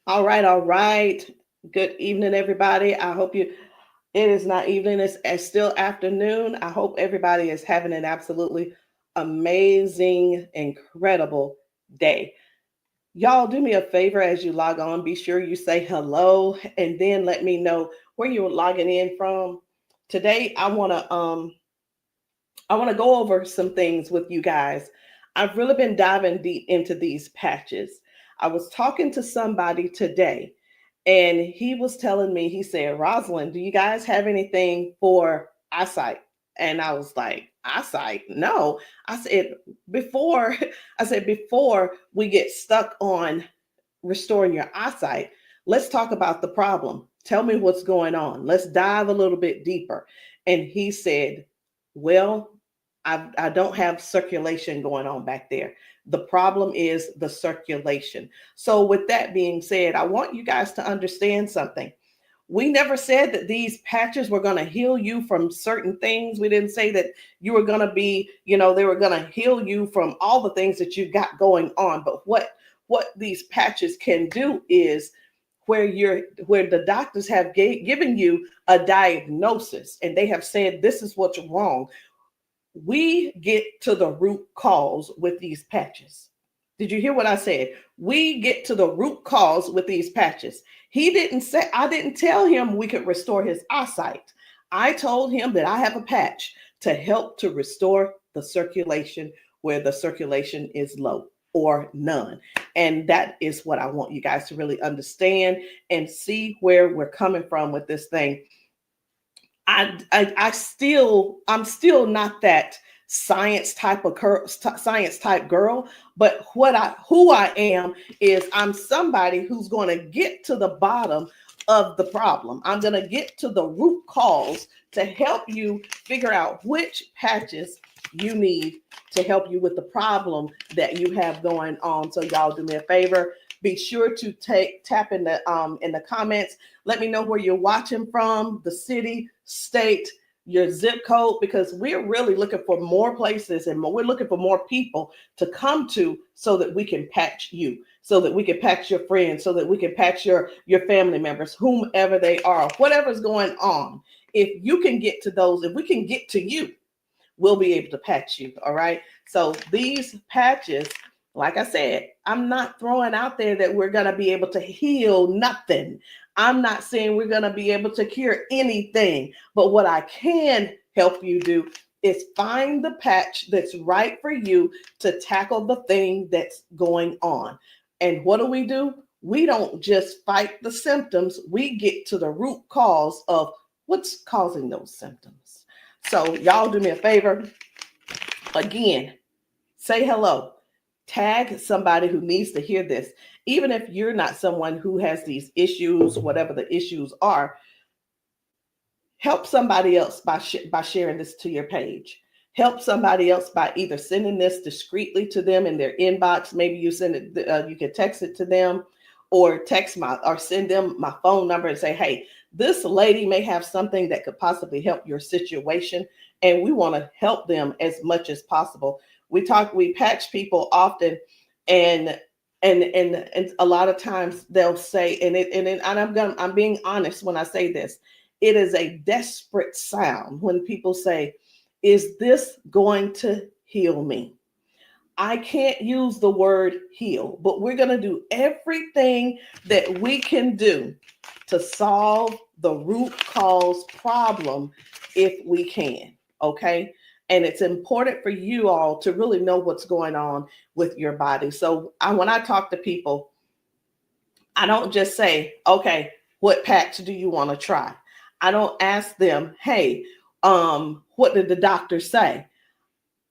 All right, all right. Good evening, everybody. I hope it is not evening, it's still afternoon. I hope everybody is having an absolutely amazing, incredible day. Y'all, do me a favor as you log on. Be sure you say hello and then let me know where you're logging in from. Today, I want to go over some things with you guys. I've really been diving deep into these patches. I was talking to somebody today, and he was telling me, he said, Rosalind, do you guys have anything for eyesight? And I was like, eyesight? No. I said, before, before we get stuck on restoring your eyesight, let's talk about the problem. Tell me what's going on. Let's dive a little bit deeper. And he said, well, I don't have circulation going on back there. The problem is the circulation. So, with that being said, I want you guys to understand something. We never said that these patches were going to heal you from certain things. We didn't say that you were going to be, they were going to heal you from all the things that you got going on. But what these patches can do is where the doctors have given you a diagnosis and they have said this is what's wrong, we get to the root cause with these patches. Did you hear what I said? We get to the root cause with these patches. He didn't say, I didn't tell him we could restore his eyesight. I told him that I have a patch to help to restore the circulation where the circulation is low or none. And that is what I want you guys to really understand and see where we're coming from with this thing. I'm still not that science type girl, but who I am is I'm somebody who's going to get to the bottom of the problem. I'm going to get to the root cause to help you figure out which patches you need to help you with the problem that you have going on. So y'all do me a favor, be sure to tap in the comments. Let me know where you're watching from, the city, state, your zip code, because we're really looking for more places and we're looking for more people to come to so that we can patch you, so that we can patch your friends, so that we can patch your family members, whomever they are, whatever's going on. If you can get to those, if we can get to you, we'll be able to patch you. All right. So these patches, like I said, I'm not throwing out there that we're going to be able to heal nothing. I'm not saying we're going to be able to cure anything. But what I can help you do is find the patch that's right for you to tackle the thing that's going on. And what do? We don't just fight the symptoms, we get to the root cause of what's causing those symptoms. So, y'all do me a favor. Again, say hello. Tag somebody who needs to hear this. Even if you're not someone who has these issues, whatever the issues are, help somebody else by sharing this to your page. Help somebody else by either sending this discreetly to them in their inbox. Maybe you send it, you can text it to them, or send them my phone number and say, hey, this lady may have something that could possibly help your situation, and we want to help them as much as possible. We patch people often, and a lot of times they'll say, I'm being honest when I say this, it is a desperate sound when people say, is this going to heal me? I can't use the word heal, but we're going to do everything that we can do to solve the root cause problem if we can. Okay. And it's important for you all to really know what's going on with your body. So when I talk to people, I don't just say, okay, what patch do you want to try? I don't ask them, hey, what did the doctor say?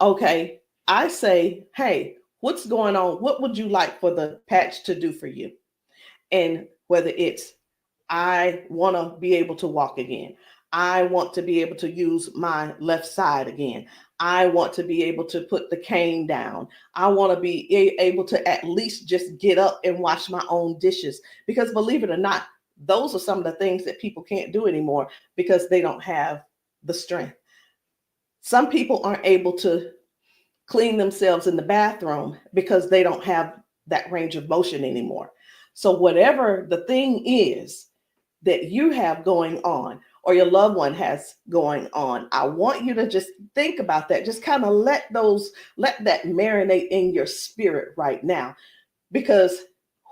Okay, I say, hey, what's going on? What would you like for the patch to do for you? And whether it's, I want to be able to walk again. I want to be able to use my left side again. I want to be able to put the cane down. I want to be able to at least just get up and wash my own dishes. Because believe it or not, those are some of the things that people can't do anymore because they don't have the strength. Some people aren't able to clean themselves in the bathroom because they don't have that range of motion anymore. So whatever the thing is that you have going on or your loved one has going on, I want you to just think about that. Just kind of let that marinate in your spirit right now. Because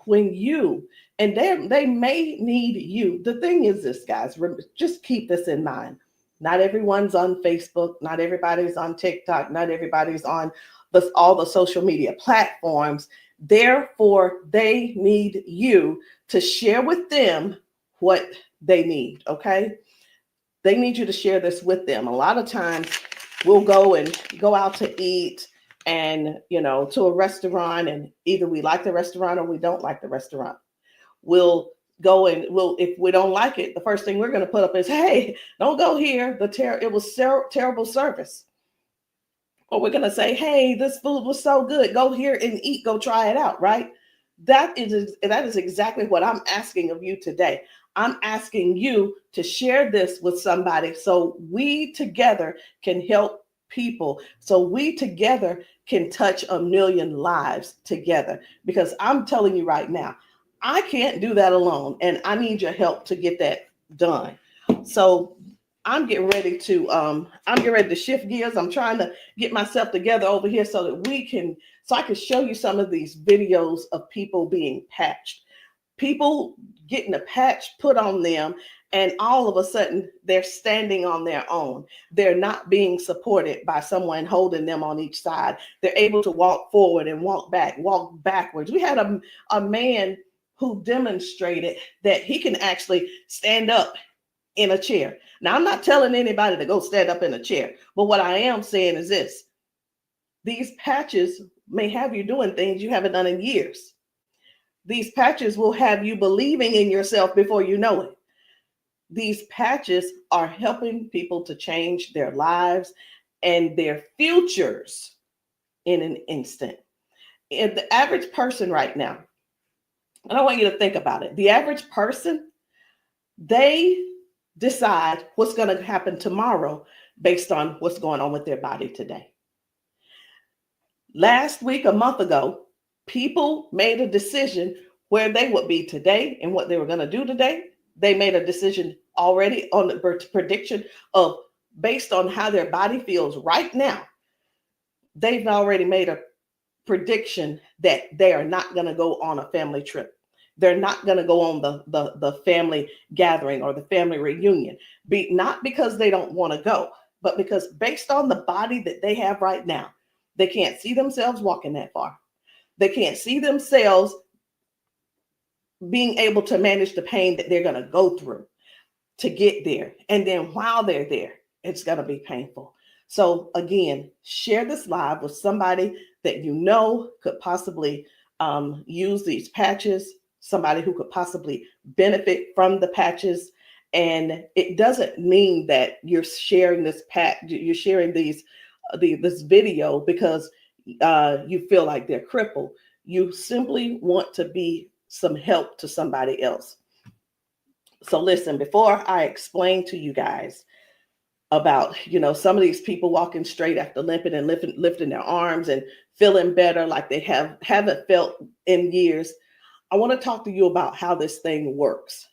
when you, and they may need you. The thing is this, guys, just keep this in mind. Not everyone's on Facebook, not everybody's on TikTok, not everybody's on all the social media platforms. Therefore, they need you to share with them what they need, okay? They need you to share this with them. A lot of times we'll go out to eat and, to a restaurant, and either we like the restaurant or we don't like the restaurant. We'll go and if we don't like it, the first thing we're going to put up is, hey, don't go here. It was terrible service. Or we're going to say, hey, this food was so good. Go here and eat. Go try it out, right? That is exactly what I'm asking of you today. I'm asking you to share this with somebody so we together can help people, so we together can touch 1 million lives together. Because I'm telling you right now, I can't do that alone, and I need your help to get that done. So I'm getting ready to shift gears. I'm trying to get myself together over here so that I can show you some of these videos of people being patched, people getting a patch put on them, and all of a sudden they're standing on their own. They're not being supported by someone holding them on each side. They're able to walk forward and walk backwards. We had a man who demonstrated that he can actually stand up in a chair. Now, I'm not telling anybody to go stand up in a chair, but what I am saying is this: these patches may have you doing things you haven't done in years. These patches will have you believing in yourself before you know it. These patches are helping people to change their lives and their futures in an instant. And the average person right now, and I want you to think about it. The average person, they decide what's going to happen tomorrow based on what's going on with their body today. Last week, a month ago, people made a decision where they would be today and what they were going to do today. They made a decision already on the prediction of based on how their body feels right now. They've already made a prediction that they are not going to go on a family trip. They're not going to go on the family gathering or the family reunion. Not because they don't want to go, but because based on the body that they have right now, they can't see themselves walking that far. They can't see themselves being able to manage the pain that they're going to go through to get there. And then while they're there, it's going to be painful. So again, share this live with somebody that you know could possibly use these patches, somebody who could possibly benefit from the patches. And it doesn't mean that you're sharing this you're sharing this video because you feel like they're crippled. You simply want to be some help to somebody else. So listen, before I explain to you guys about, some of these people walking straight after limping and lifting their arms and feeling better like they haven't felt in years, I want to talk to you about how this thing works,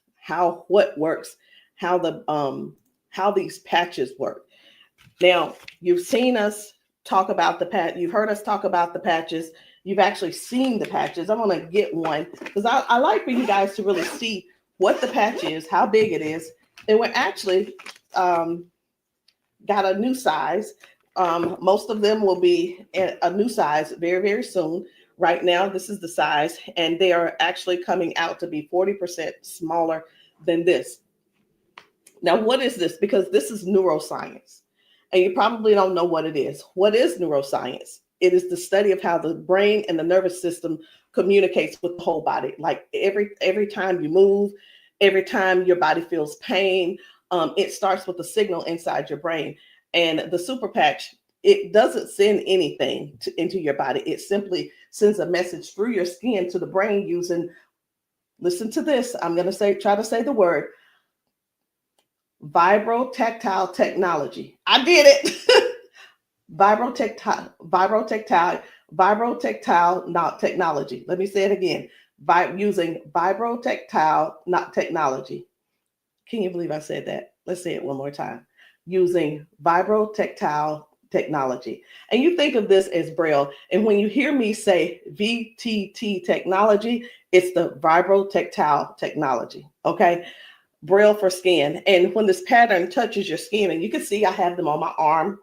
what works, how these patches work. Now, you've seen us talk about you've heard us talk about the patches. You've actually seen the patches. I'm going to get one because I like for you guys to really see what the patch is, how big it is. And we're actually got a new size. Most of them will be a new size very, very soon. Right now, this is the size, and they are actually coming out to be 40% smaller than this. Now, what is this? Because this is neuroscience, and you probably don't know what it is. What is neuroscience? It is the study of how the brain and the nervous system communicates with the whole body. Like every time you move, every time your body feels pain, it starts with a signal inside your brain. And the super patch, it doesn't send anything into your body. It simply sends a message through your skin to the brain using, listen to this, I'm going to try to say the word, vibrotactile technology. I did it. Vibrotactile technology. Let me say it again. by using vibrotactile not technology. Can you believe I said that? Let's say it one more time. Using vibrotactile technology. And you think of this as Braille. And when you hear me say VTT technology, it's the vibrotactile technology. Okay. Braille for skin. And when this pattern touches your skin, and you can see I have them on my arm,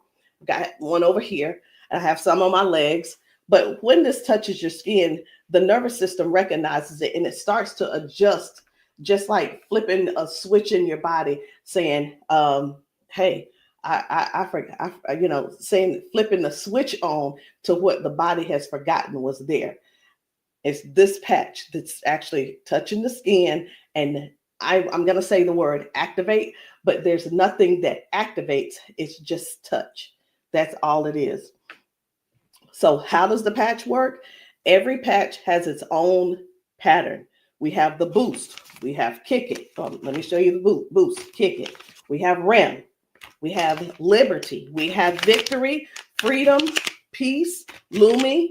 got one over here, and I have some on my legs. But when this touches your skin, the nervous system recognizes it and it starts to adjust, just like flipping a switch in your body, saying, hey, I forgot, saying, flipping the switch on to what the body has forgotten was there. It's this patch that's actually touching the skin, and I'm going to say the word activate, but there's nothing that activates. It's just touch. That's all it is. So how does the patch work? Every patch has its own pattern. We have the boost. We have kick it. Let me show you the boost, kick it. We have REM. We have liberty. We have victory, freedom, peace, Lumi.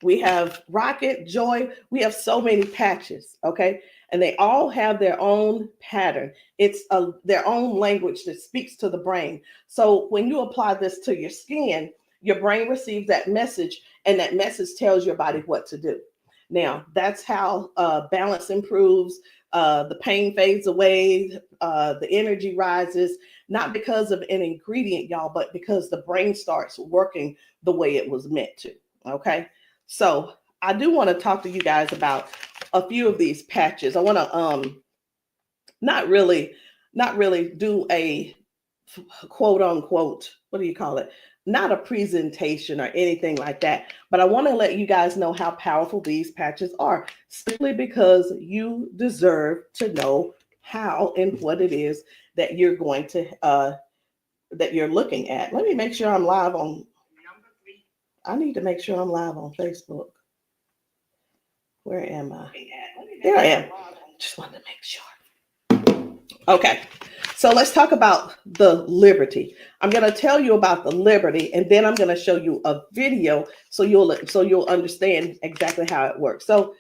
We have rocket, joy. We have so many patches, okay? And they all have their own pattern. It's their own language that speaks to the brain. So when you apply this to your skin, your brain receives that message, and that message tells your body what to do. Now, that's how balance improves, the pain fades away, the energy rises, not because of an ingredient, y'all, but because the brain starts working the way it was meant to, okay? So I do want to talk to you guys about a few of these patches. I want to not really do a quote unquote, what do you call it? Not a presentation or anything like that, but I want to let you guys know how powerful these patches are, simply because you deserve to know how and what it is that you're going to that you're looking at. Let me make sure I'm live on. I need to make sure I'm live on Facebook. Where am I? There I am. Just wanted to make sure. Okay. So let's talk about the liberty. I'm going to tell you about the liberty, and then I'm going to show you a video so you'll understand exactly how it works. So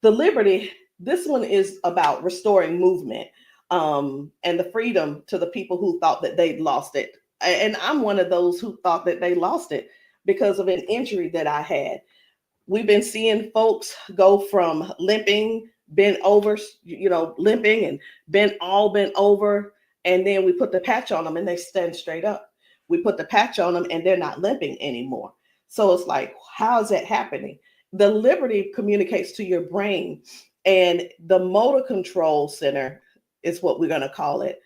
the liberty, this one is about restoring movement and the freedom to the people who thought that they'd lost it. And I'm one of those who thought that they lost it because of an injury that I had. We've been seeing folks go from limping, bent over, limping and bent over. And then we put the patch on them and they stand straight up. We put the patch on them and they're not limping anymore. So it's like, how is that happening? The liberty communicates to your brain, and the motor control center is what we're going to call it,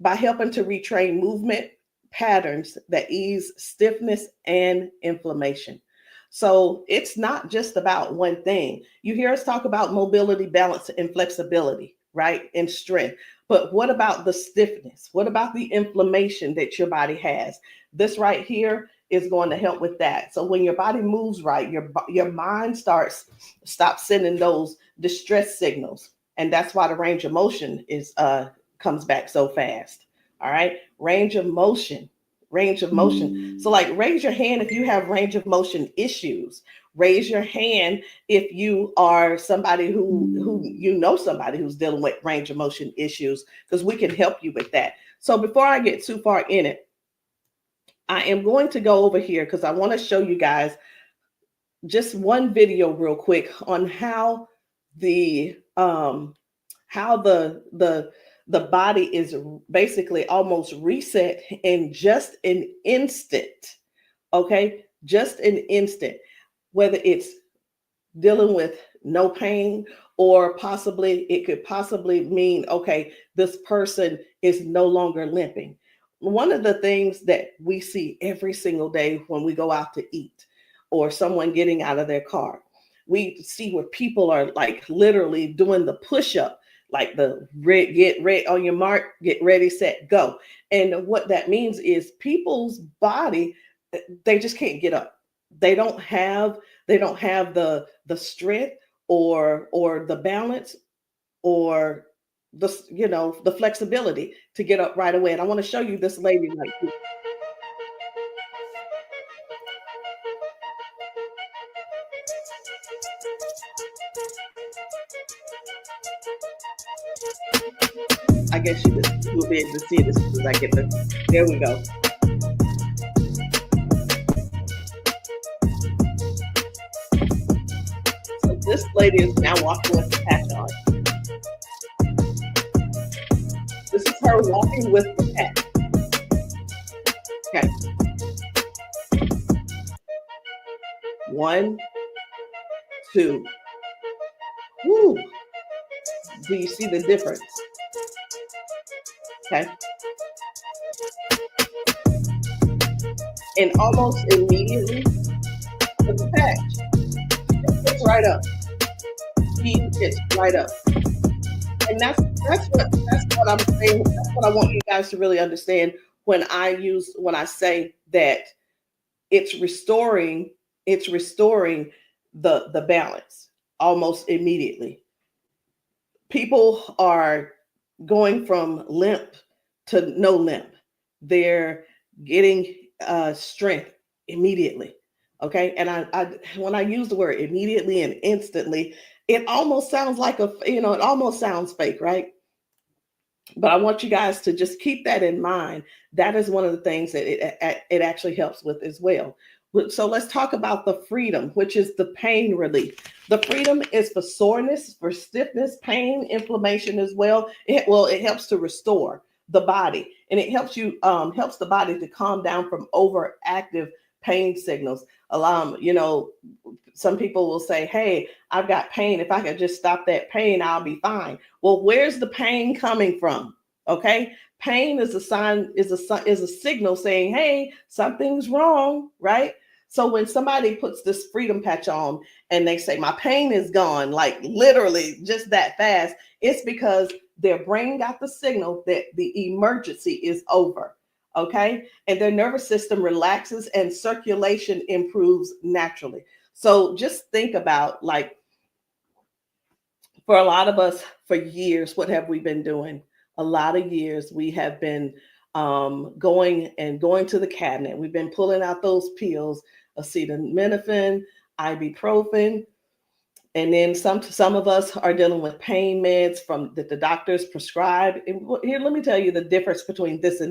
by helping to retrain movement patterns that ease stiffness and inflammation. So it's not just about one thing. You hear us talk about mobility, balance, and flexibility, right? And strength. But what about the stiffness? What about the inflammation that your body has? This right here is going to help with that. So when your body moves right, your mind stops sending those distress signals. And that's why the range of motion comes back so fast. All right. Range of motion. So like, raise your hand if you have range of motion issues. Raise your hand if you are somebody who somebody who's dealing with range of motion issues, because we can help you with that. So before I get too far in it, I am going to go over here because I want to show you guys just one video real quick on how the body is basically almost reset in just an instant. Okay, just an instant. Whether it's dealing with no pain, or it could possibly mean, okay, this person is no longer limping. One of the things that we see every single day when we go out to eat, or someone getting out of their car, we see where people are like literally doing the push-up, like the get ready on your mark, get ready, set, go. And what that means is people's body, they just can't get up. They don't have the strength or the balance or the flexibility to get up right away. And I want to show you this lady right here. I guess you will be able to see it as soon as I get the. There we go. So this lady is now walking with the patch on. This is her walking with the patch. Okay. 1, 2. Woo. Do you see the difference? Okay. And almost immediately, with the patch, it gets right up. Speed gets right up. And that's what I'm saying. That's what I want you guys to really understand when I say that it's restoring the balance almost immediately. People are going from limp to no limp. They're getting strength immediately. Okay. And I when I use the word immediately and instantly, it almost sounds like it almost sounds fake, right? But I want you guys to just keep that in mind. That is one of the things that it actually helps with as well. So let's talk about the freedom, which is the pain relief. The freedom is for soreness, for stiffness, pain, inflammation as well. It helps to restore the body, and it helps the body to calm down from overactive pain signals. Some people will say, "Hey, I've got pain. If I could just stop that pain, I'll be fine." Well, where's the pain coming from? Okay, pain is a sign, is a signal saying, "Hey, something's wrong," right? So when somebody puts this freedom patch on and they say, "My pain is gone," like literally just that fast, it's because their brain got the signal that the emergency is over. Okay, and their nervous system relaxes and circulation improves naturally. So just think about, like, for a lot of us, for years, what have we been doing? A lot of years we have been going to the cabinet. We've been pulling out those pills, acetaminophen, ibuprofen, and then some of us are dealing with pain meds that the doctors prescribe. And here, let me tell you the difference between this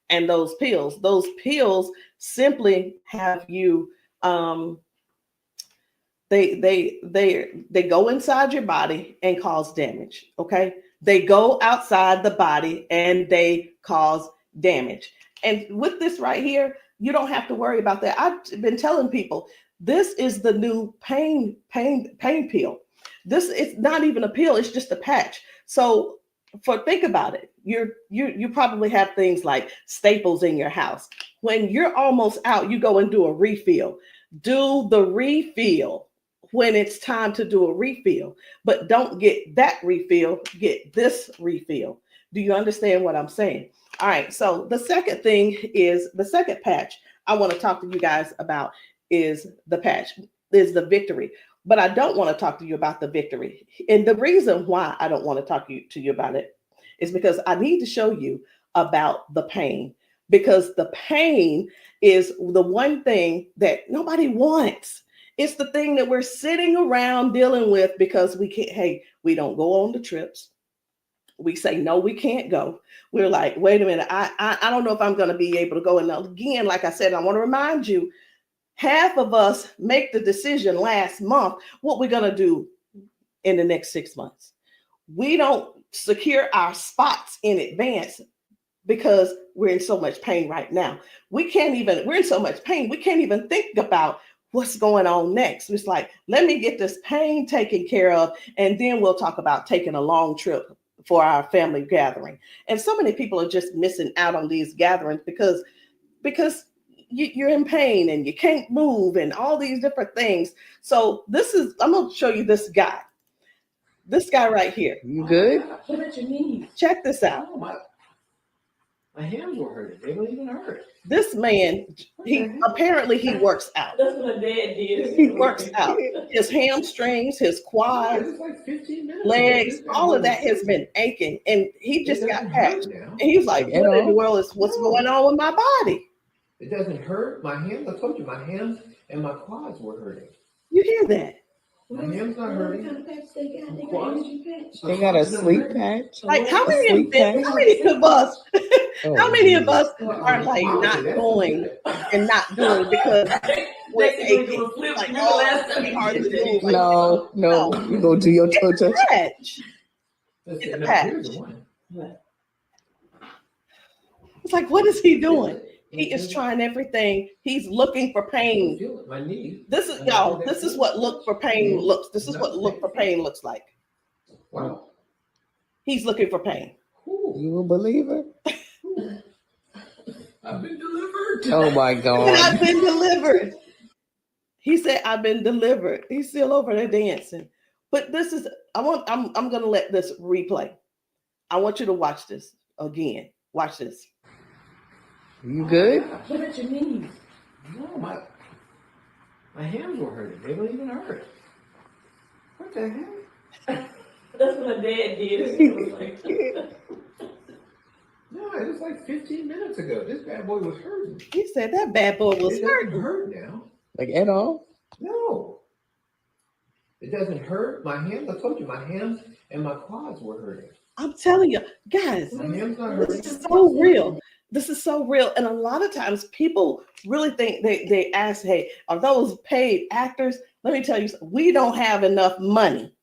and those pills. Those pills simply have you they go inside your body and cause damage. Okay, they go outside the body and they cause damage. And with this right here, you don't have to worry about that. I've been telling people this is the new pain pill. This is not even a pill; it's just a patch. So, think about it. You probably have things like staples in your house. When you're almost out, you go and do a refill. Do the refill when it's time to do a refill, but don't get that refill, get this refill. Do you understand what I'm saying? All right, so the second patch I want to talk to you guys about is the victory. But I don't want to talk to you about the victory. And the reason why I don't want to talk to you about it is because I need to show you about the pain, because the pain is the one thing that nobody wants. It's the thing that we're sitting around dealing with because we don't go on the trips. We say, no, we can't go. We're like, wait a minute, I don't know if I'm going to be able to go. And again, like I said, I want to remind you, half of us make the decision last month what we're going to do in the next 6 months. We don't secure our spots in advance because we're in so much pain right now. We're in so much pain, we can't even think about what's going on next. It's like, let me get this pain taken care of, and then we'll talk about taking a long trip for our family gathering. And so many people are just missing out on these gatherings because you're in pain and you can't move and all these different things. So I'm going to show you this guy right here. You good? What about your knees? Check this out. Oh, my hands were hurting. They don't even hurt. This man, he works out. That's what my dad did. He works out. His hamstrings, his quads, like 15 minutes legs, all of that has been aching, and he just got patched. And he was like, "What in the world is what's going on with my body?" It doesn't hurt. My hands, I told you, my hands and my quads were hurting. You hear that? My hand's not hurting. What kind of patch they got? They got Quads? energy patch. They got a sleep patch. Like how A many sleep patch. how many of us Oh, how many of us Well, are like not that's going good. and not doing because we're aching? Like, oh, it's gonna be hard to move. Like, No, you go do your toe touch. patch. Let's It's see, a no, patch. here's the one. It's like, what is he doing? He is trying everything. He's looking for pain. Feel it, my knee. This is y'all. This is what look for pain looks. This is what look for pain looks like. Wow. He's looking for pain. You a believer? I've been delivered. Oh my And God. I've been delivered. He said, "I've been delivered." He's still over there dancing. But this is. I'm gonna let this replay. I want you to watch this again. Watch this. You good? What about your knees? No, my hands were hurting. They don't even hurt. What the heck? That's what my dad did. It was like, No, it was like 15 minutes ago. This bad boy was hurting. He said that bad boy was It doesn't hurting. hurt now. Like at all? No. It doesn't hurt. My hands, I told you, my hands and my quads were hurting. I'm telling you, guys, My hands not this hurting. is so real. This is so real. And a lot of times people really think they ask, hey, are those paid actors? Let me tell you, we don't have enough money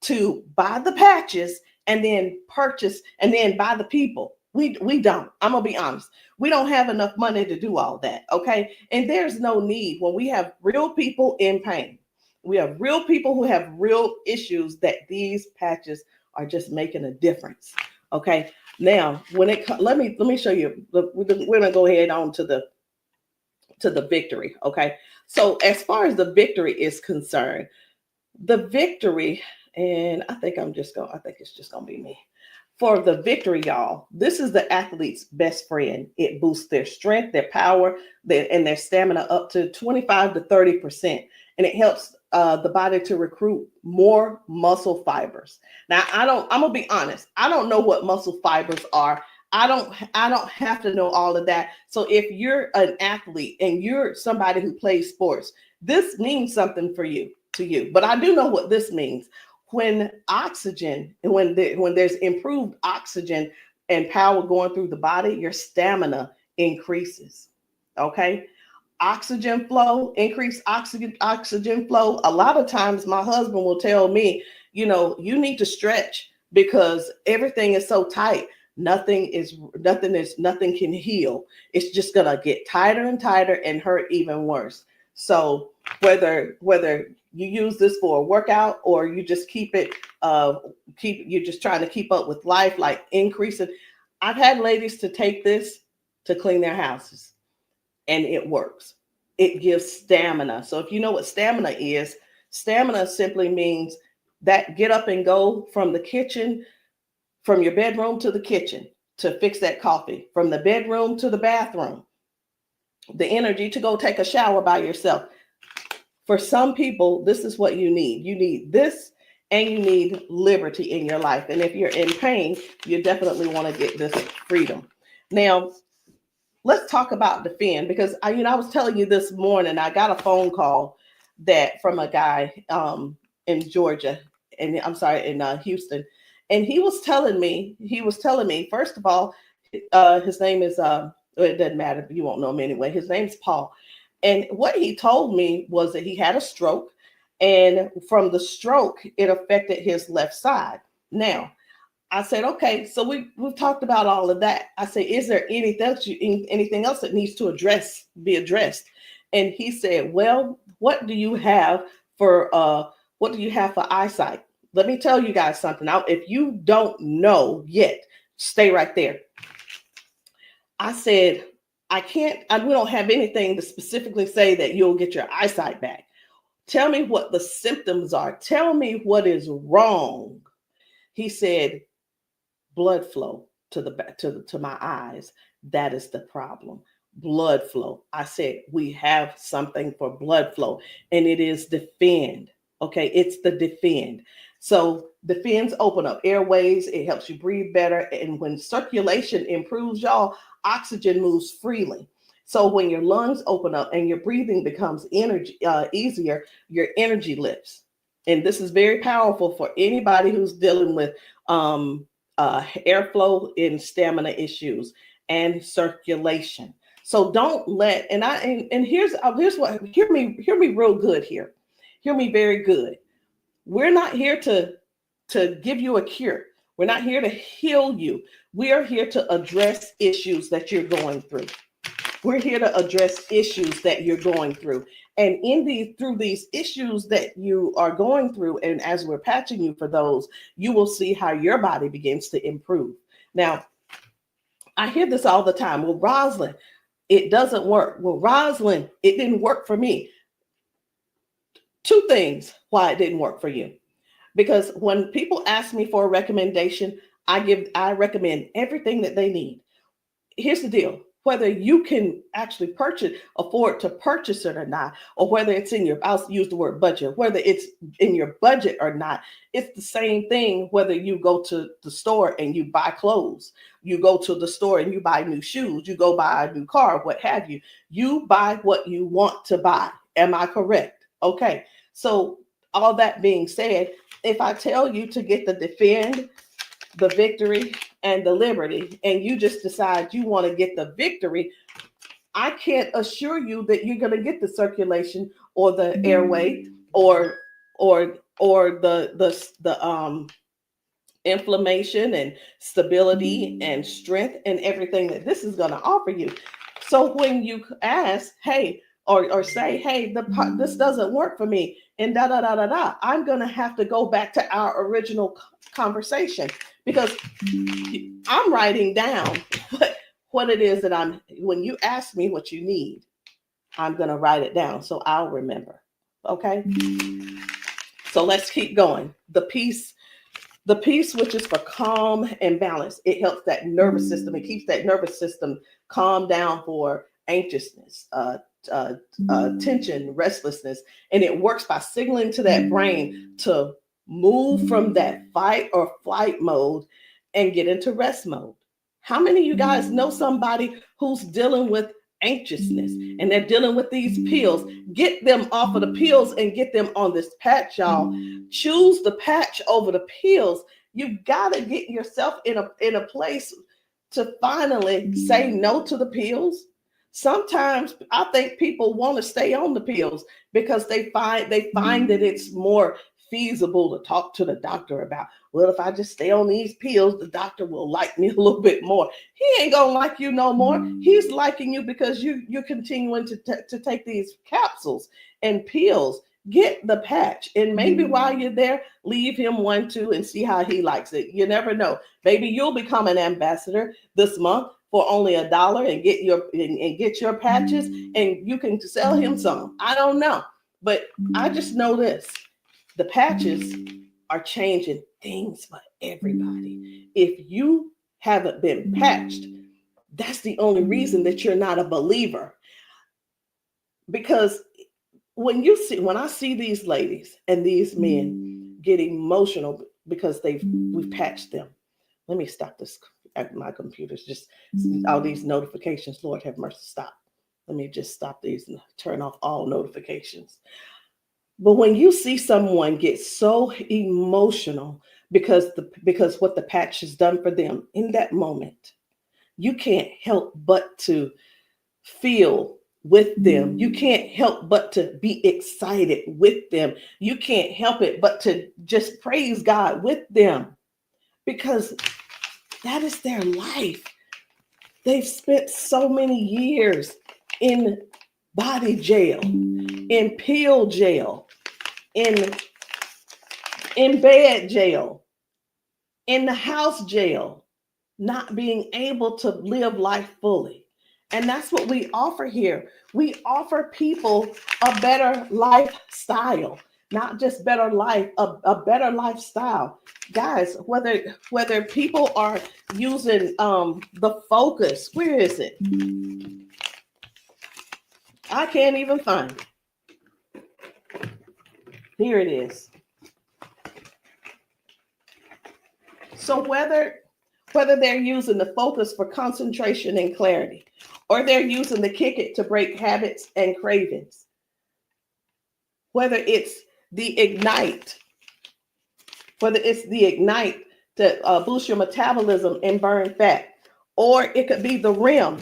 to buy the patches and then purchase and then buy the people. We don't. I'm gonna be honest. We don't have enough money to do all that. Okay. And there's no need when we have real people in pain. We have real people who have real issues that these patches are just making a difference. Okay. Now, when it let me show you. We're gonna go ahead on to the victory. Okay. So as far as the victory is concerned, the victory, and I think it's just gonna be me. For the victory, y'all, this is the athlete's best friend. It boosts their strength, their power, and their stamina up to 25 to 30%. And it helps the body to recruit more muscle fibers. Now, I'm gonna be honest. I don't know what muscle fibers are. I don't have to know all of that. So if you're an athlete and you're somebody who plays sports, this means something to you. But I do know what this means. When oxygen, when there's improved oxygen and power going through the body, your stamina increases. Okay. Oxygen flow, increased oxygen flow. A lot of times my husband will tell me, you need to stretch because everything is so tight. Nothing can heal. It's just gonna get tighter and tighter and hurt even worse. So whether you use this for a workout or you just you're just trying to keep up with life, like increasing. I've had ladies to take this to clean their houses and it works. It gives stamina. So if you know what stamina simply means that get up and go from the kitchen, from your bedroom to the kitchen to fix that coffee, from the bedroom to the bathroom, the energy to go take a shower by yourself. For some people, this is what you need. You need this and you need liberty in your life. And if you're in pain, you definitely want to get this freedom. Now, let's talk about Defend, because I was telling you this morning, I got a phone call from a guy in Georgia, and I'm sorry, in Houston. And he was telling me, first of all, his name is, it doesn't matter, you won't know him anyway. His name's Paul. And what he told me was that he had a stroke, and from the stroke, it affected his left side. Now, I said, okay, so we've talked about all of that. I said, is there anything else that needs to be addressed? And he said, well, what do you have for eyesight? Let me tell you guys something. Now, if you don't know yet, stay right there. I said, we don't have anything to specifically say that you'll get your eyesight back. Tell me what the symptoms are. Tell me what is wrong. He said, blood flow to my eyes. That is the problem. Blood flow. I said, we have something for blood flow, and it is Defend. Okay, it's the Defend. So Defends open up airways. It helps you breathe better. And when circulation improves, y'all, oxygen moves freely. So when your lungs open up and your breathing becomes easier, your energy lifts. and this is very powerful for anybody who's dealing with airflow and stamina issues and circulation. So don't let, and here's what, hear me real good here. Hear me very good. We're not here to give you a cure. We're not here to heal you. We are here to address issues that you're going through. We're here to address issues that you're going through. And through these issues that you are going through, and as we're patching you for those, you will see how your body begins to improve. Now, I hear this all the time. Well, Rosalind, it doesn't work. Well, Rosalind, it didn't work for me. Two things why it didn't work for you. Because when people ask me for a recommendation, I recommend everything that they need. Here's the deal. Whether you can actually afford to purchase it or not, or whether it's I'll use the word budget, whether it's in your budget or not, it's the same thing whether you go to the store and you buy clothes, you go to the store and you buy new shoes, you go buy a new car, what have you. You buy what you want to buy. Am I correct? Okay. So all that being said, if I tell you to get the Defend, the Victory, and the Liberty, and you just decide you want to get the Victory, I can't assure you that you're going to get the circulation or the airway or the inflammation and stability and strength and everything that this is going to offer you. So when you ask, hey, or say, hey, this doesn't work for me, and I'm going to have to go back to our original conversation, because I'm writing down what it is that when you ask me what you need, I'm going to write it down so I'll remember. Okay. So let's keep going. The peace, which is for calm and balance. It helps that nervous system. It keeps that nervous system calm down for anxiousness, tension, restlessness. And it works by signaling to that brain to move from that fight or flight mode and get into rest mode. How many of you guys know somebody who's dealing with anxiousness and they're dealing with these pills? Get them off of the pills and get them on this patch, y'all. Choose the patch over the pills. You got to get yourself in a place to finally say no to the pills. Sometimes I think people want to stay on the pills because they find that it's more feasible to talk to the doctor about, well, if I just stay on these pills, the doctor will like me a little bit more. He ain't gonna like you no more. He's liking you because you're continuing to take these capsules and pills. Get the patch, and maybe while you're there, leave him one too and see how he likes it. You never know. Maybe you'll become an ambassador this month for only $1 and get your patches, and you can sell him some. I don't know, but I just know this. The patches are changing things for everybody. If you haven't been patched, that's the only reason that you're not a believer. Because when I see these ladies and these men get emotional because we've patched them. Let me stop this. My computer's just all these notifications. Lord have mercy, stop. Let me just stop these and turn off all notifications. But when you see someone get so emotional because what the patch has done for them in that moment, you can't help but to feel with them. You can't help but to be excited with them. You can't help it but to just praise God with them, because that is their life. They've spent so many years in body jail, in pill jail, in bed jail, in the house jail, not being able to live life fully. And that's what we offer here. We offer people a better lifestyle, not just better life, a better lifestyle. Guys, whether people are using the Focus, where is it? I can't even find it. Here it is. So whether they're using the Focus for concentration and clarity, or they're using the Kick It to break habits and cravings, whether it's the Ignite. It's the Ignite to boost your metabolism and burn fat. Or it could be the REM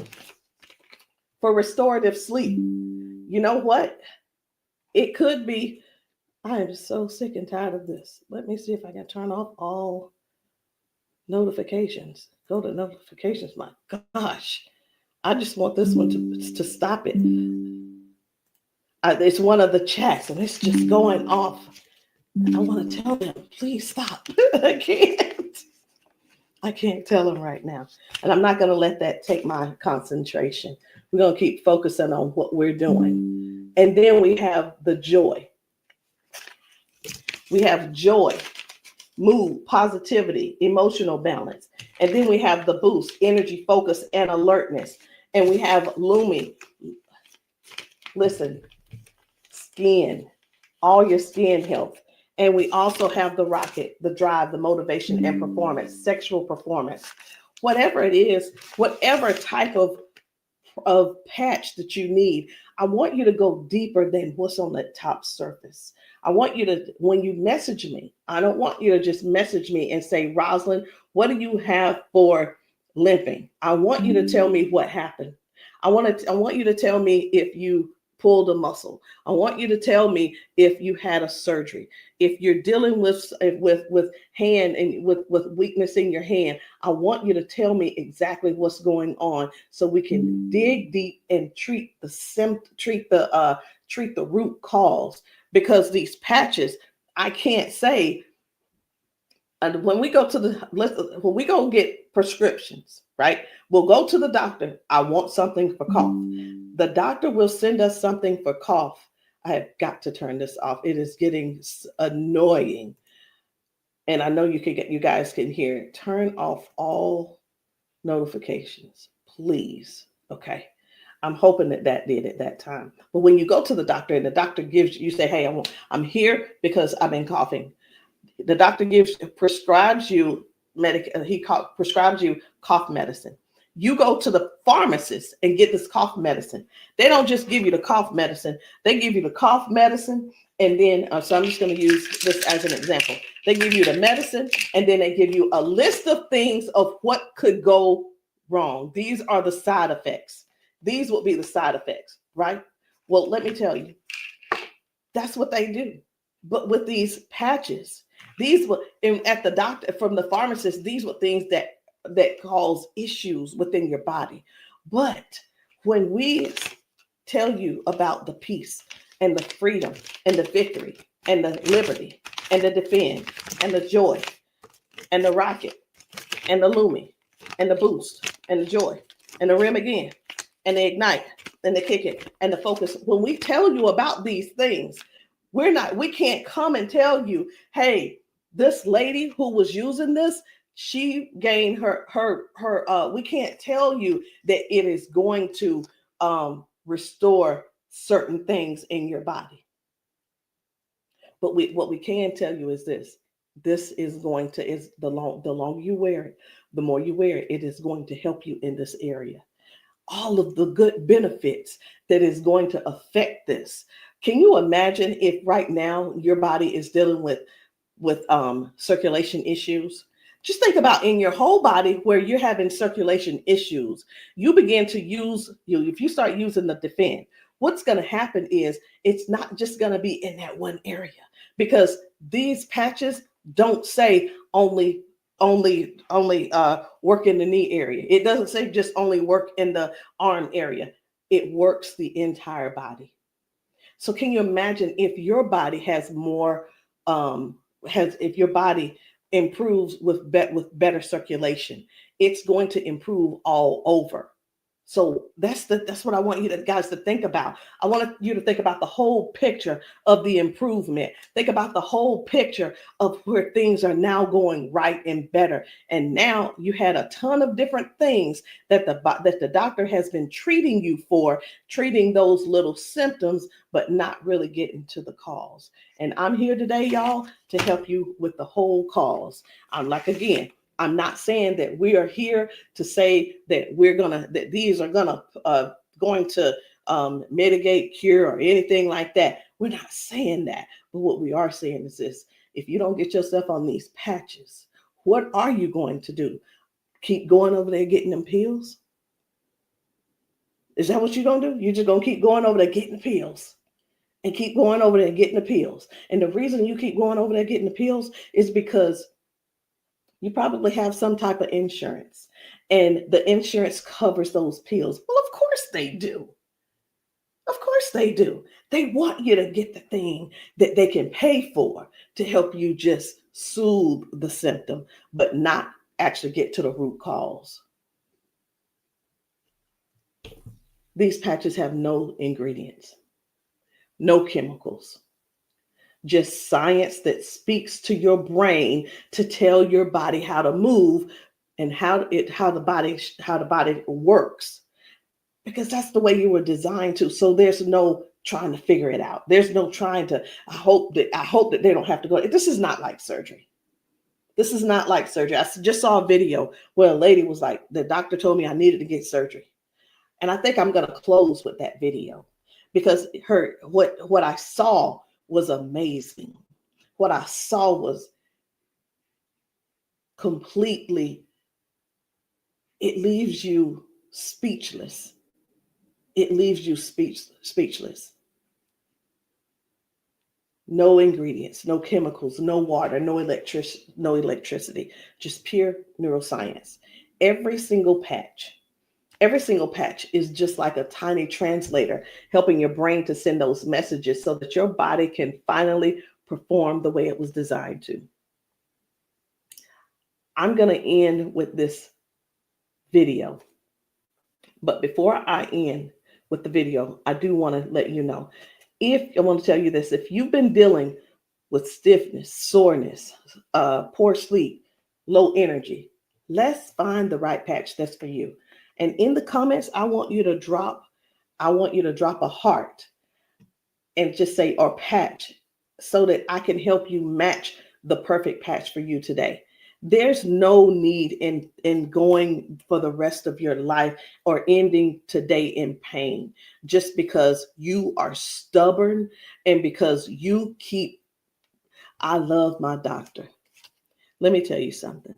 for restorative sleep. You know what? It could be, I am so sick and tired of this. Let me see if I can turn off all notifications. Go to notifications. My gosh. I just want this one to stop it. It's one of the chats and it's just going off. I want to tell them, please stop. I can't tell them right now. And I'm not going to let that take my concentration. We're going to keep focusing on what we're doing. And then we have the joy. We have joy, mood, positivity, emotional balance. And then we have the boost, energy, focus, and alertness. And we have Lumi. Listen, skin, all your skin health. And we also have the rocket, the drive, the motivation and performance, sexual performance. Whatever it is, whatever type of patch that you need, I want you to go deeper than what's on the top surface. I want you to, when you message me, I don't want you to just message me and say, Rosalind, what do you have for limping? I want you to tell me what happened. I want you to tell me if you pulled a muscle. I want you to tell me if you had a surgery. If you're dealing with hand and with weakness in your hand, I want you to tell me exactly what's going on so we can dig deep and treat the root cause. Because these patches, I can't say. And when we go get prescriptions, right? We'll go to the doctor. I want something for cough. The doctor will send us something for cough. I have got to turn this off. It is getting annoying. And I know you guys can hear it. Turn off all notifications, please. Okay. I'm hoping that did at that time. But when you go to the doctor and the doctor gives you say, hey, I'm here because I've been coughing. The doctor prescribes you prescribes you cough medicine. You go to the pharmacist and get this cough medicine. They don't just give you the cough medicine. They give you the cough medicine. And then, so I'm just going to use this as an example. They give you the medicine and then they give you a list of things of what could go wrong. These are the side effects. These will be the side effects, right? Well, let me tell you, that's what they do. But with these patches, these were at the doctor, from the pharmacist, these were things that cause issues within your body. But when we tell you about the peace and the freedom and the victory and the liberty and the defend and the joy and the rocket and the Lumi and the boost and the joy and the REM again and the ignite and the kick it and the focus, when we tell you about these things, we can't come and tell you, hey, this lady who was using this, she gained we can't tell you that it is going to restore certain things in your body. But what we can tell you is this is going to, the longer you wear it, the more you wear it, it is going to help you in this area. All of the good benefits that is going to affect this. Can you imagine if right now your body is dealing with circulation issues? Just think about in your whole body where you're having circulation issues. You begin to if you start using the defend, what's going to happen is it's not just going to be in that one area, because these patches don't say only work in the knee area. It doesn't say just only work in the arm area. It works the entire body. So can you imagine if your body has more, if your body improves with better circulation, it's going to improve all over. So that's what I want you guys to think about. I want you to think about the whole picture of the improvement. Think about the whole picture of where things are now going right and better. And now you had a ton of different things that the doctor has been treating you for, treating those little symptoms, but not really getting to the cause. And I'm here today, y'all, to help you with the whole cause. I'm not saying that we are here to say that these are going to mitigate, cure, or anything like that. We're not saying that. But what we are saying is this: if you don't get yourself on these patches, what are you going to do? Keep going over there getting them pills? Is that what you're going to do? You're just going to keep going over there getting the pills and keep going over there getting the pills. And the reason you keep going over there getting the pills is because you probably have some type of insurance, and the insurance covers those pills. Well, of course they do. Of course they do. They want you to get the thing that they can pay for to help you just soothe the symptom, but not actually get to the root cause. These patches have no ingredients, no chemicals, just science that speaks to your brain to tell your body how to move and how the body works, because that's the way you were designed to. So there's no trying to figure it out. There's no trying to, I hope that they don't have to go. This is not like surgery. This is not like surgery. I just saw a video where a lady was like, the doctor told me I needed to get surgery. And I think I'm going to close with that video, because what I saw was amazing. What I saw was completely, it leaves you speechless. It leaves you speechless. No ingredients, no chemicals, no water, no electricity, just pure neuroscience. Every single patch is just like a tiny translator, helping your brain to send those messages so that your body can finally perform the way it was designed to. I'm going to end with this video. But before I end with the video, I do want to let you know, I want to tell you this: if you've been dealing with stiffness, soreness, poor sleep, low energy, let's find the right patch that's for you. And in the comments, I want you to drop a heart and just say, or patch, so that I can help you match the perfect patch for you today. There's no need in going for the rest of your life or ending today in pain just because you are stubborn and because you keep, I love my doctor. Let me tell you something.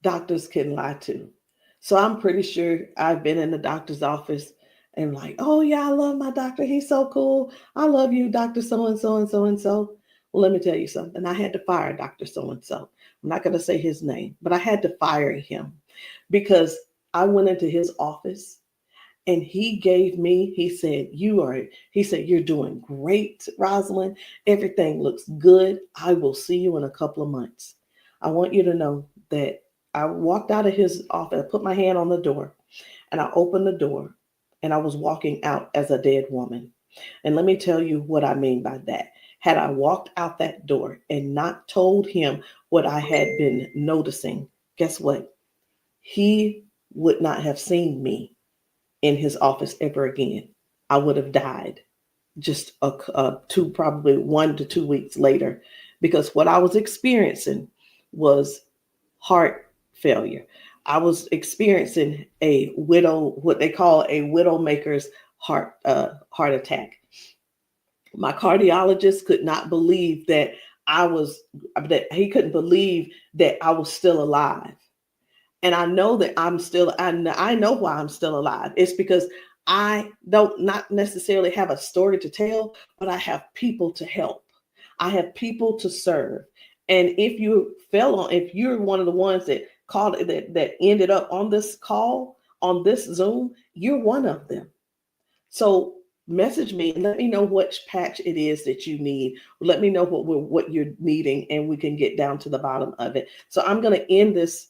Doctors can lie too. So I'm pretty sure I've been in the doctor's office and like, oh yeah, I love my doctor. He's so cool. I love you, Dr. So-and-so and so-and-so. Well, let me tell you something. I had to fire Dr. So-and-so. I'm not going to say his name, but I had to fire him because I went into his office and he said, you're doing great, Rosalind. Everything looks good. I will see you in a couple of months. I want you to know that I walked out of his office, I put my hand on the door and I opened the door and I was walking out as a dead woman. And let me tell you what I mean by that. Had I walked out that door and not told him what I had been noticing, guess what? He would not have seen me in his office ever again. I would have died just probably 1 to 2 weeks later, because what I was experiencing was heart failure. I was experiencing what they call a widowmaker's heart attack. My cardiologist could not believe that he couldn't believe that I was still alive. And I know that I know why I'm still alive. It's because I don't not necessarily have a story to tell, but I have people to help. I have people to serve. And if you're one of the ones that called that ended up on this call, on this Zoom, you're one of them. So message me and let me know which patch it is that you need. Let me know what you're needing, and we can get down to the bottom of it. So I'm going to end this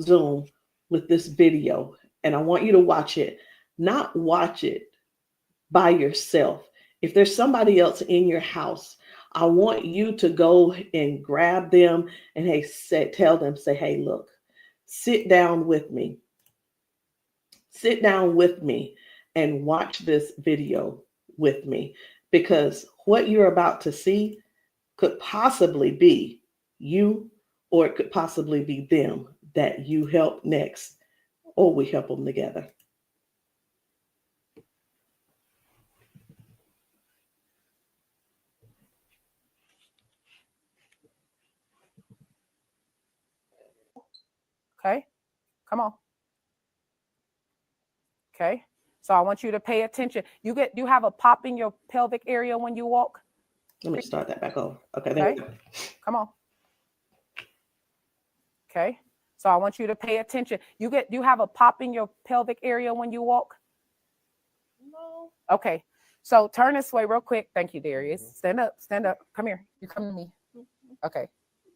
Zoom with this video, and I want you to watch it. Not watch it by yourself. If there's somebody else in your house, I want you to go and grab them and tell them, hey, look, sit down with me. Sit down with me and watch this video with me, because what you're about to see could possibly be you, or it could possibly be them that you help next, or we help them together. Okay, come on. Okay, so I want you to pay attention. You have a pop in your pelvic area when you walk. Let me start that back over. Okay, there we go. Come on. Okay, so I want you to pay attention. You have a pop in your pelvic area when you walk. No. Okay, so turn this way real quick. Thank you, Darius. Stand up. Come here. You come to me. Okay,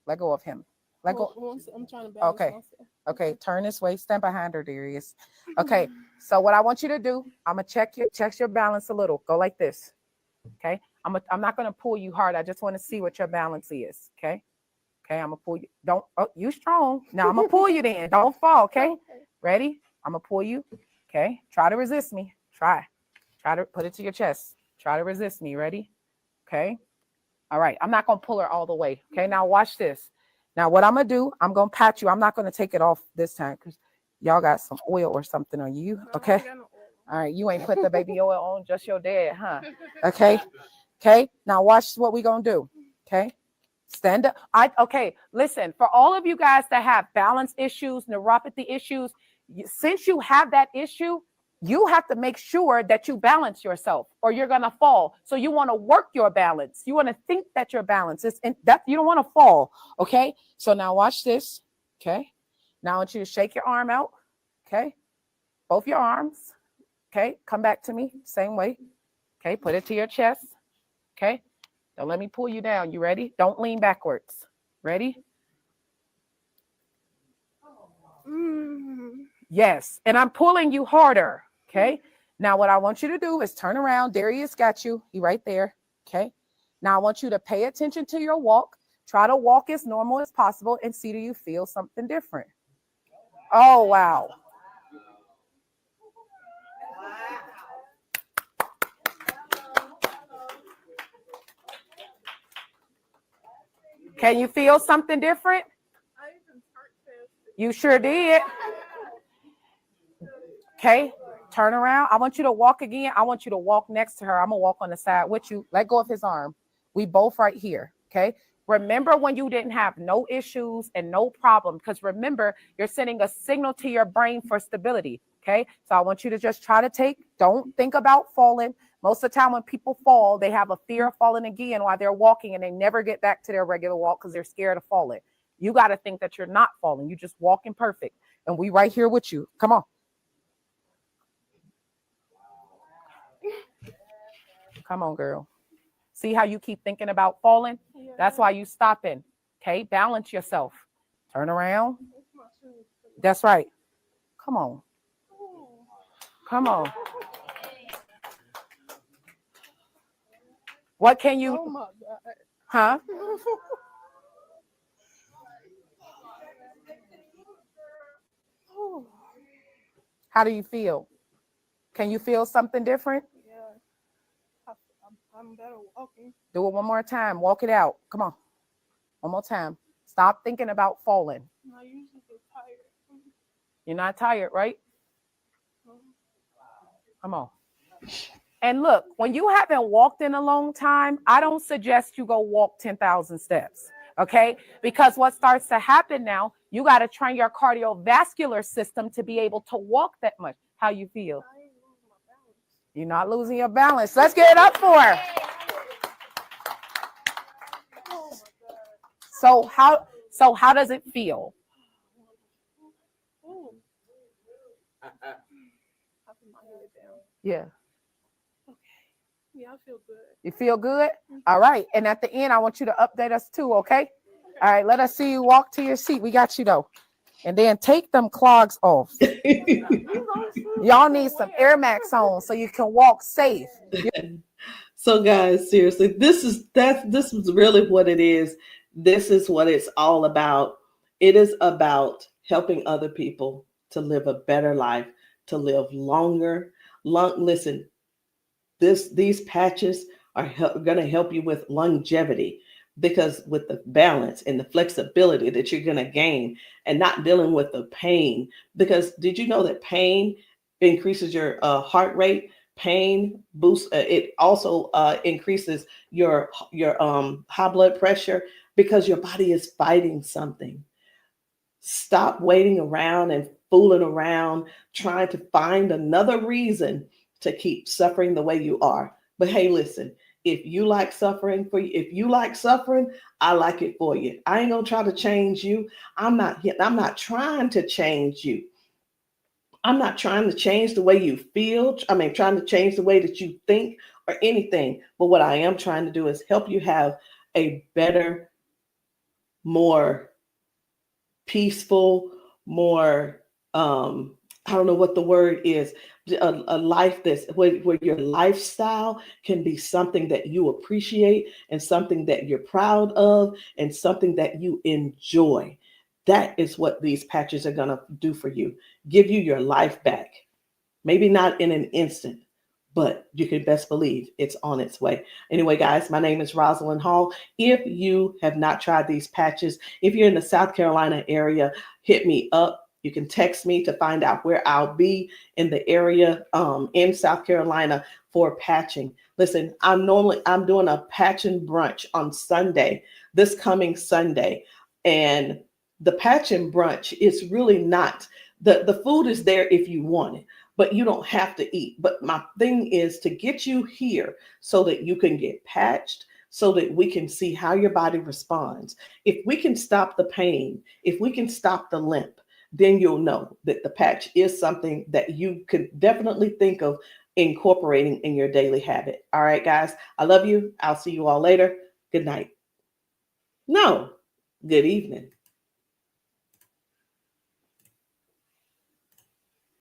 let go of him. Let go. I'm trying to balance Okay. myself. Okay, turn this way. Stand behind her, Darius. Okay, so what I want you to do, I'm gonna check your balance a little. Go like this. Okay, I'm not gonna pull you hard. I just want to see what your balance is. Okay, I'm gonna pull you. You strong. Now I'm gonna pull you. Then don't fall. Okay, ready? I'm gonna pull you. Okay, try to resist me. Try to put it to your chest. Try to resist me. Ready? Okay. All right. I'm not gonna pull her all the way. Okay. Now watch this. Now, what I'm going to do, I'm going to pat you. I'm not going to take it off this time because y'all got some oil or something on you. Okay. All right. You ain't put the baby oil on, just your dad, huh? Okay. Okay. Now, watch what we going to do. Okay. Stand up. Okay. Listen, for all of you guys that have balance issues, neuropathy issues, since you have that issue, you have to make sure that you balance yourself or you're going to fall. So you want to work your balance. You want to think that your balance is that you don't want to fall. Okay. So now watch this. Okay. Now I want you to shake your arm out. Okay. Both your arms. Okay. Come back to me. Same way. Okay. Put it to your chest. Okay. Don't let me pull you down. You ready? Don't lean backwards. Ready? Yes. And I'm pulling you harder. Okay. Now what I want you to do is turn around. Darius got you. He right there. Okay. Now I want you to pay attention to your walk. Try to walk as normal as possible and see, do you feel something different? Oh, wow. Can you feel something different? You sure did. Okay. Turn around. I want you to walk again. I want you to walk next to her. I'm going to walk on the side with you. Let go of his arm. We both right here. Okay. Remember when you didn't have no issues and no problem, because remember, you're sending a signal to your brain for stability. Okay. So I want you to just try to don't think about falling. Most of the time when people fall, they have a fear of falling again while they're walking and they never get back to their regular walk because they're scared of falling. You got to think that you're not falling. You just walking perfect. And we right here with you. Come on. Come on, girl. See how you keep thinking about falling? Yeah. That's why you stopping. Okay, balance yourself. Turn around. That's right. Come on. Come on. What can you? Oh my God. Huh? How do you feel? Can you feel something different? I'm better walking. Do it one more time. Walk it out. Come on. One more time. Stop thinking about falling. I usually get tired. You're not tired, right? Come on. And look, when you haven't walked in a long time, I don't suggest you go walk 10,000 steps. Okay? Because what starts to happen now, you got to train your cardiovascular system to be able to walk that much. How you feel? You're not losing your balance. Let's get it up for her. So how does it feel? Yeah. Okay. Yeah, I feel good. You feel good? All right. And at the end, I want you to update us too, okay? All right, let us see you walk to your seat. We got you though. And then take them clogs off. Y'all need some Air Max on so you can walk safe. So guys, seriously, this is really what it is. This is what it's all about. It is about helping other people to live a better life, to live longer. Listen, these patches are going to help you with longevity, because with the balance and the flexibility that you're going to gain and not dealing with the pain. Because did you know that pain increases your heart rate? Pain boosts. It also increases your high blood pressure because your body is fighting something. Stop waiting around and fooling around, trying to find another reason to keep suffering the way you are. But hey, listen, if you like suffering if you like suffering, I like it for you. I ain't gonna try to change you. I'm not trying to change you. I'm not trying to change the way you feel. Trying to change the way that you think or anything. But what I am trying to do is help you have a better, more peaceful, more, I don't know what the word is, a life that's where your lifestyle can be something that you appreciate and something that you're proud of and something that you enjoy. That is what these patches are going to do for you. Give you your life back. Maybe not in an instant, but you can best believe it's on its way. Anyway, guys, my name is Rosalind Hall. If you have not tried these patches, if you're in the South Carolina area, hit me up. You can text me to find out where I'll be in the area in South Carolina for patching. Listen, I'm doing a patching brunch on Sunday, this coming Sunday. And the patching brunch is really not, the food is there if you want it, but you don't have to eat. But my thing is to get you here so that you can get patched, so that we can see how your body responds. If we can stop the pain, if we can stop the limp, then you'll know that the patch is something that you could definitely think of incorporating in your daily habit. All right, guys, I love you. I'll see you all later. Good night. No, good evening.